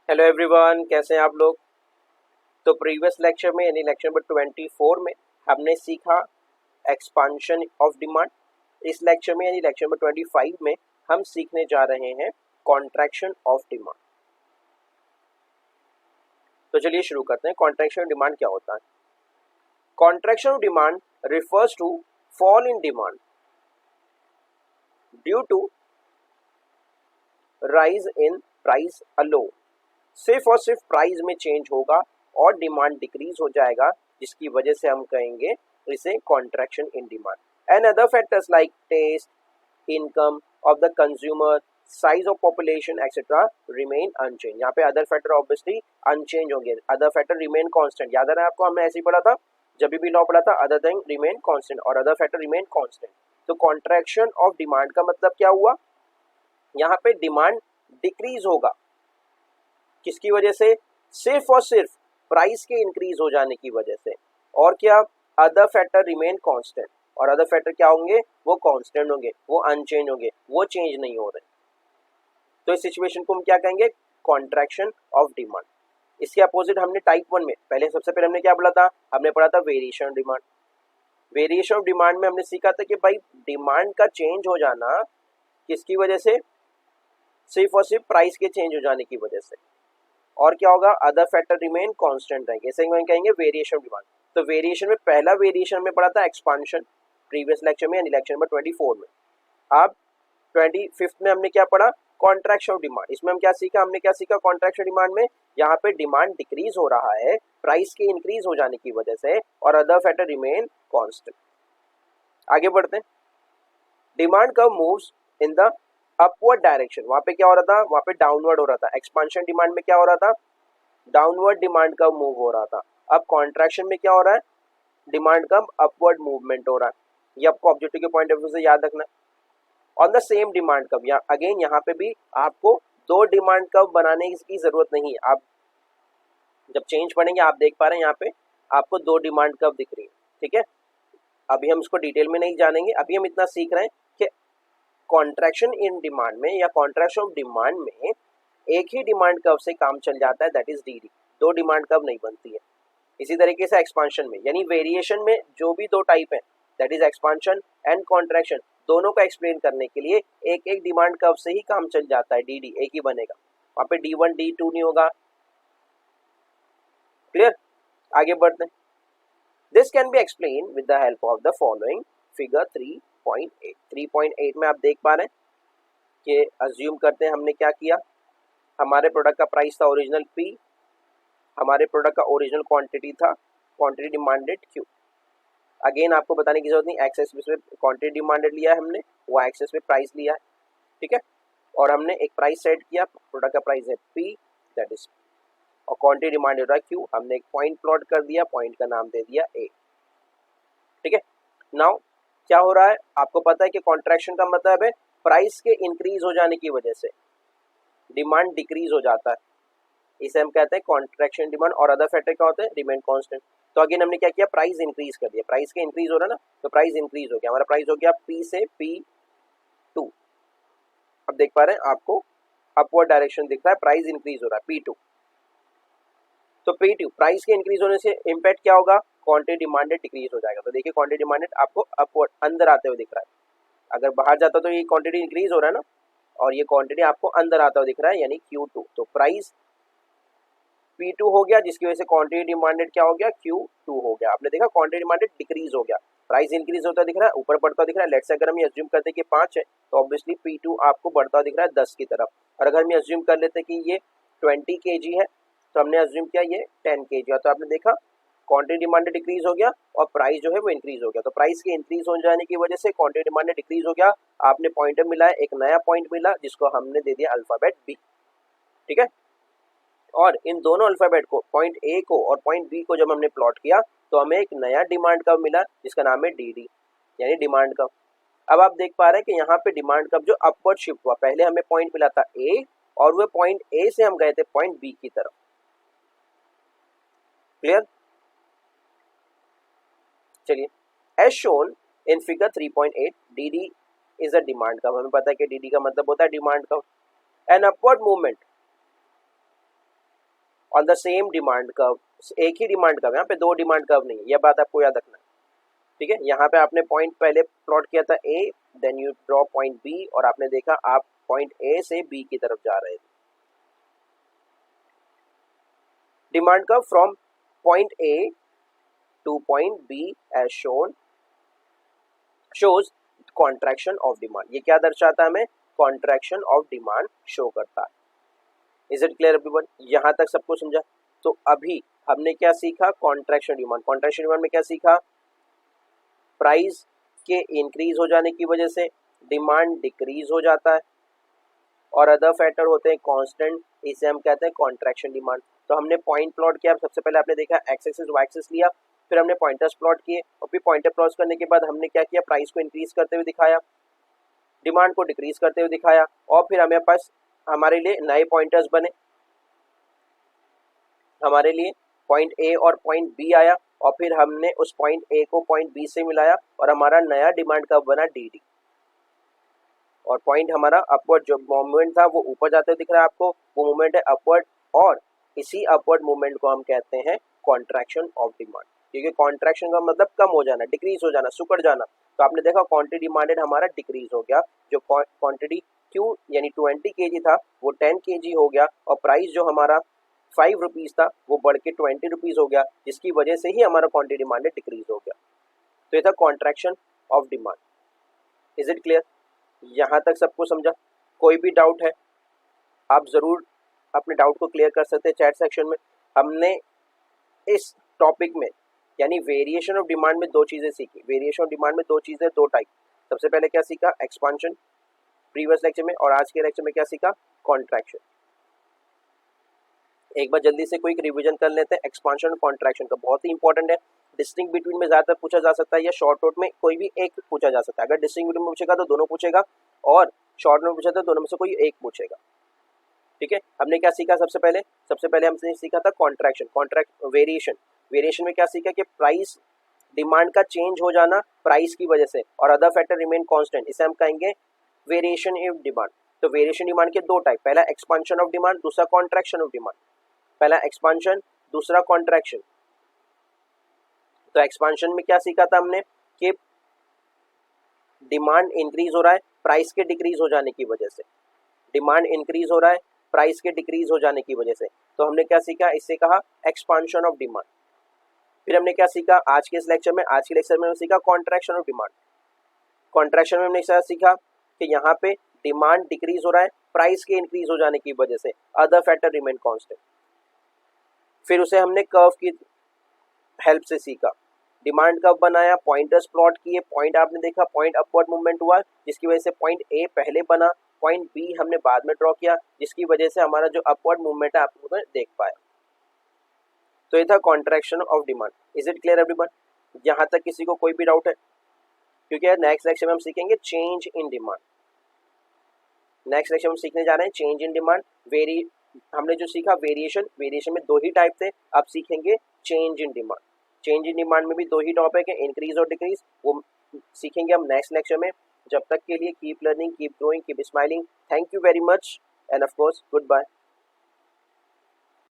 Hello everyone, कैसे हैं आप लोग। तो प्रीवियस लेक्चर में यानी लेक्चर नंबर 24 में हमने सीखा एक्सपांशन ऑफ डिमांड। इस लेक्चर में यानी लेक्चर नंबर 25 में हम सीखने जा रहे हैं कॉन्ट्रैक्शन ऑफ डिमांड। तो चलिए शुरू करते हैं। कॉन्ट्रैक्शन ऑफ डिमांड क्या होता है? Contraction of demand refers to fall in demand due to rise in price alone. सिर्फ और सिर्फ प्राइस में चेंज होगा और डिमांड डिक्रीज हो जाएगा, जिसकी वजह से हम कहेंगे इसे contraction in demand. And other factors like taste, income of the consumer, size of population etcetera remain unchanged. यहाँ पे अदर फैक्टर ऑब्वियसली अनचेंज होंगे, अदर फैक्टर रिमेन कांस्टेंट। याद है आपको, हमने ऐसे ही पढ़ा था जब भी लॉ पढ़ा था, अदर थिंग रिमेन कांस्टेंट और अदर फैक्टर रिमेन कांस्टेंट। तो कॉन्ट्रैक्शन ऑफ डिमांड का मतलब क्या हुआ? यहाँ पे डिमांड डिक्रीज होगा, किसकी वजह से? सिर्फ और सिर्फ प्राइस के इंक्रीज हो जाने की वजह से। और क्या? Other factor remain constant. और अदर फैक्टर क्या होंगे? वो कांस्टेंट होंगे, वो अनचेंज होंगे, वो चेंज नहीं हो रहे। तो इस सिचुएशन को हम क्या कहेंगे? Contraction of demand. इसके अपोजिट हमने टाइप 1 में सबसे पहले हमने क्या पढ़ा था? हमने पढ़ा था variation of demand. Variation of demand में हमने सीखा था कि भाई डिमांड का चेंज हो जाना किसकी वजह से? सिर्फ और सिर्फ प्राइस के चेंज हो जाने की वजह से। और क्या होगा? अदर फैक्टर रिमेन कांस्टेंट रहेंगे, इसे हम कहेंगे वेरिएशन ऑफ डिमांड। तो वेरिएशन में पहला वेरिएशन में पढ़ा था एक्सपांशन, प्रीवियस लेक्चर में यानी लेक्चर नंबर 24 में। अब 25 में हमने क्या पढ़ा? Contraction of demand. इसमें हम क्या सीखा? हमने क्या सीखा कॉन्ट्रैक्शन डिमांड में? यहाँ पे डिमांड डिक्रीज हो रहा है प्राइस के इंक्रीज हो जाने की वजह से और अदर फैक्टर रिमेन कांस्टेंट। आगे बढ़ते हैं। Demand curve moves in the upward direction. वहां पे क्या हो रहा था? वहां पे डाउनवर्ड हो रहा था। एक्सपांशन डिमांड में क्या हो रहा था? डाउनवर्ड डिमांड का मूव हो रहा था। अब कॉन्ट्रैक्शन में क्या हो रहा है? डिमांड का अपवर्ड मूवमेंट हो रहा है। ये आपको ऑब्जेक्टिव के पॉइंट ऑफ व्यू से याद रखना है। On the same demand curve, यहाँ अगेन यहाँ पे भी आपको दो डिमांड कर्व बनाने की जरूरत नहीं है। आप जब चेंज पढ़ेंगे आप देख पा रहे हैं यहाँ पे आपको दो डिमांड कर्व दिख रही है, ठीक है। अभी हम इसको डिटेल में नहीं जानेंगे, अभी हम इतना सीख रहे हैं कि कॉन्ट्रैक्शन इन डिमांड में या कॉन्ट्रैक्शन ऑफ डिमांड में एक ही डिमांड कर्व से काम चल जाता है, दैट इज डीडी। दो डिमांड कर्व नहीं बनती है। इसी तरीके से एक्सपांशन में यानी वेरिएशन में जो भी दो टाइप है, that is expansion and contraction, दोनों का एक्सप्लेन करने के लिए एक एक डिमांड कर्व से ही काम चल जाता है, डीडी एक ही बनेगा। वहां पे D1 D2 नहीं होगा। क्लियर? आगे बढ़ते हैं। This can be explain with the help of the following figure 3.8। 3.8 में आप देख पा रहे हैं कि अज्यूम करते हैं हमने क्या किया, हमारे प्रोडक्ट का प्राइस था ओरिजिनल P, हमारे प्रोडक्ट का ओरिजिनल क्वांटिटी था, क्वांटिटी डिमांडेड Q। अगेन आपको बताने की जरूरत नहीं, एक्सेस पे क्वांटिटी डिमांडेड लिया है हमने, वो एक्सेस पे प्राइस लिया है, ठीक है। और हमने एक प्राइस सेट किया, प्रोडक्ट का प्राइस है P, दैट इज, और क्वांटिटी डिमांडेड है Q। हमने एक पॉइंट प्लॉट कर दिया, पॉइंट का नाम दे दिया A, ठीक है। नाउ क्या हो रहा है? आपको पता है कि कॉन्ट्रैक्शन का मतलब है प्राइस के इंक्रीज हो जाने की वजह से डिमांड डिक्रीज हो जाता है, इसे हम कहते हैं कॉन्ट्रैक्शन डिमांड। और अदर फैक्टर क्या होते हैं? Remain constant. तो अगेन हमने क्या किया? प्राइस इंक्रीज कर दिया, प्राइस के इंक्रीज हो रहा है ना, तो प्राइस इंक्रीज हो गया, हमारा प्राइस हो गया P से P2। अब देख पा रहे हैं आपको अपवर्ड डायरेक्शन दिख रहा है, प्राइस इंक्रीज हो रहा है P2। तो P2 प्राइस के इंक्रीज होने से इम्पैक्ट क्या होगा? क्वांटिटी डिमांडेड डिक्रीज हो जाएगा। तो देखिए क्वांटिटी डिमांडेड आपको अपवर्ड अंदर आते हुए दिख रहा है, अगर बाहर जाता तो ये क्वांटिटी इंक्रीज हो रहा है ना, और ये क्वांटिटी आपको अंदर आता हुआ दिख रहा है यानी Q2। तो प्राइस P2 हो गया, जिसकी वजह से क्वांटिटी डिमांडेड क्या हो गया? Q2 हो गया। आपने देखा क्वांटिटी डिमांडेड डिक्रीज हो गया, प्राइस इंक्रीज होता दिख रहा है, ऊपर बढ़ता दिख रहा है। लेट्स से अगर हम ये अज्यूम करते कि 5 है तो ऑब्वियसली P2 आपको बढ़ता दिख रहा है 10 की तरफ। और अगर हम ये अज्यूम कर लेते कि ये 20 kg है तो हमने अज्यूम किया ये 10 kg है, तो आपने देखा क्वांटिटी डिमांडेड डिक्रीज हो गया और प्राइस जो है वो इंक्रीज हो गया। तो प्राइस के इंक्रीज हो जाने की वजह से क्वांटिटी डिमांडेड डिक्रीज हो गया, आपने पॉइंटर मिला है, एक नया पॉइंट मिला जिसको हमने दे दिया अल्फाबेट B, ठीक है। और इन दोनों अल्फाबेट को, पॉइंट A को और पॉइंट B को जब हमने प्लॉट किया तो हमें एक नया डिमांड कर्व मिला जिसका नाम है DD यानी डिमांड कर्व। अब आप देख पा रहे हैं कि यहाँ पे डिमांड कर्व जो अपवर्ड शिफ्ट हुआ, पहले हमें पॉइंट मिला था A और वो पॉइंट A से हम गए थे पॉइंट B की तरफ। क्लियर? चलिए, as shown in figure 3.8 DD is a demand curve. हमें पता है कि DD का मतलब होता है demand curve. An upward movement on the same demand curve, एक ही डिमांड कर्व, यहाँ पे दो डिमांड कर्व नहीं है, यह बात आपको याद रखना है, ठीक है। यहाँ पे आपने पॉइंट पहले प्लॉट किया था A, then you draw point B, और आपने देखा आप पॉइंट ए से बी की तरफ जा रहे थे। Demand curve from point A to point B as shown shows contraction of demand. ये क्या दर्शाता है हमें? कॉन्ट्रैक्शन ऑफ डिमांड शो करता है। Is it clear everyone? यहाँ तक सबको समझा? तो अभी हमने क्या सीखा? Contraction demand. कॉन्ट्रैक्शन डिमांड में क्या सीखा? प्राइस के इंक्रीज हो जाने की वजह से डिमांड डिक्रीज हो जाता है, और अदर फैक्टर होते हैं कांस्टेंट, इसे हम कहते हैं कॉन्ट्रैक्शन डिमांड। तो हमने पॉइंट प्लॉट किया, सबसे पहले आपने देखा एक्स एक्सिस वाई एक्सिस लिया, फिर हमने पॉइंटर्स प्लॉट किए, और फिर पॉइंटर प्लॉट करने के बाद हमने क्या किया? प्राइस को इंक्रीज करते हुए दिखाया, डिमांड को डिक्रीज करते हुए दिखाया, और फिर हमें पास हमारे लिए नए पॉइंटर्स बने, हमारे लिए पॉइंट ए और पॉइंट बी आया, और फिर हमने उस पॉइंट ए को पॉइंट बी से मिलाया, और हमारा नया डिमांड कर्व बना डी डी। और पॉइंट हमारा अपवर्ड जो मूवमेंट था वो ऊपर जाते हुए दिख रहा है आपको, वो मूवमेंट है अपवर्ड, और इसी अपवर्ड मूवमेंट को हम कहते हैं कॉन्ट्रैक्शन ऑफ डिमांड। क्योंकि कॉन्ट्रैक्शन का मतलब कम हो जाना, डिक्रीज हो जाना, सुकड़ जाना। तो आपने देखा क्वांटिटी डिमांडेड हमारा डिक्रीज हो गया, जो क्वांटिटी क्यू यानी 20 kg था वो 10 kg हो गया, और प्राइस जो हमारा 5 रुपीज था वो बढ़ के 20 रुपीज हो गया, जिसकी वजह से ही हमारा क्वांटिटी डिमांडेड डिक्रीज हो गया। तो ये था contraction of demand. Is it clear? यहाँ तक सबको समझा? कोई भी डाउट है आप ज़रूर अपने डाउट को क्लियर कर सकते हैं चैट सेक्शन में। हमने इस टॉपिक में यानी वेरिएशन ऑफ डिमांड में दो चीज़ें सीखी। वेरिएशन ऑफ डिमांड में दो चीज़ें, दो टाइप। सबसे पहले क्या सीखा? एक्सपांशन प्रीवियस लेक्चर में, और आज के लेक्चर में क्या सीखा? कॉन्ट्रैक्शन। एक बार जल्दी से कोई रिवीजन कर लेते हैं एक्सपांशन और कॉन्ट्रैक्शन का, बहुत ही इंपॉर्टेंट है। डिस्टिंक्ट बिटवीन में ज़्यादातर पूछा जा सकता है, या शॉर्ट नोट में कोई भी एक पूछा जा सकता है। अगर डिस्टिंक्ट बिटवीन में पूछेगा तो दोनों पूछेगा, और शॉर्ट नोट पूछा तो दोनों में से कोई एक पूछेगा, ठीक है। हमने क्या सीखा? सबसे पहले हमने सीखा था कॉन्ट्रैक्ट वेरिएशन। वेरिएशन में क्या सीखा कि प्राइस डिमांड का चेंज हो जाना प्राइस की वजह से, और अदर फैक्टर रिमेन कांस्टेंट, इसे हम कहेंगे वेरिएशन इन डिमांड। तो वेरिएशन डिमांड के दो टाइप, पहला एक्सपांशन ऑफ डिमांड, दूसरा कॉन्ट्रैक्शन ऑफ डिमांड। पहला एक्सपांशन, दूसरा कॉन्ट्रैक्शन। तो एक्सपांशन में क्या सीखा था हमने कि डिमांड इंक्रीज हो रहा है प्राइस के डिक्रीज हो जाने की वजह से, डिमांड इंक्रीज हो रहा है प्राइस के डिक्रीज हो जाने की वजह से। तो हमने क्या सीखा? इससे कहा एक्सपांशन ऑफ डिमांड। फिर हमने क्या सीखा आज के लेक्चर में? आज के लेक्चर में हमने सीखा कॉन्ट्रैक्शन ऑफ डिमांड। कॉन्ट्रैक्शन में हमने क्या सीखा कि यहाँ पे डिमांड डिक्रीज हो रहा है प्राइस के इंक्रीज हो जाने की वजह से, अदर फैक्टर रिमेन कांस्टेंट। फिर उसे हमने कर्व की हेल्प से सीखा, डिमांड कर्व बनाया, पॉइंटर्स प्लॉट किए, पॉइंट आपने देखा पॉइंट अपवर्ड मूवमेंट हुआ, जिसकी वजह से पॉइंट ए पहले बना, पॉइंट बी हमने बाद में ड्रॉ किया, जिसकी वजह से हमारा जो अपवर्ड मूवमेंट है आप लोगों ने देख पाया। तो ये था contraction of demand. Is it clear everyone? यहाँ तक किसी को कोई भी डाउट है? क्योंकि नेक्स्ट लेक्चर में हम सीखेंगे change in demand. Next lecture में हम सीखने जा रहे हैं चेंज इन डिमांड। हमने जो सीखा वेरिएशन में दो ही टाइप थे, अब सीखेंगे change in demand. Change in demand में भी दो ही टॉपिक है, इंक्रीज और डिक्रीज, वो सीखेंगे हम नेक्स्ट लेक्चर में। जब तक के लिए keep learning, keep growing, keep smiling. Thank you very much and of course good bye.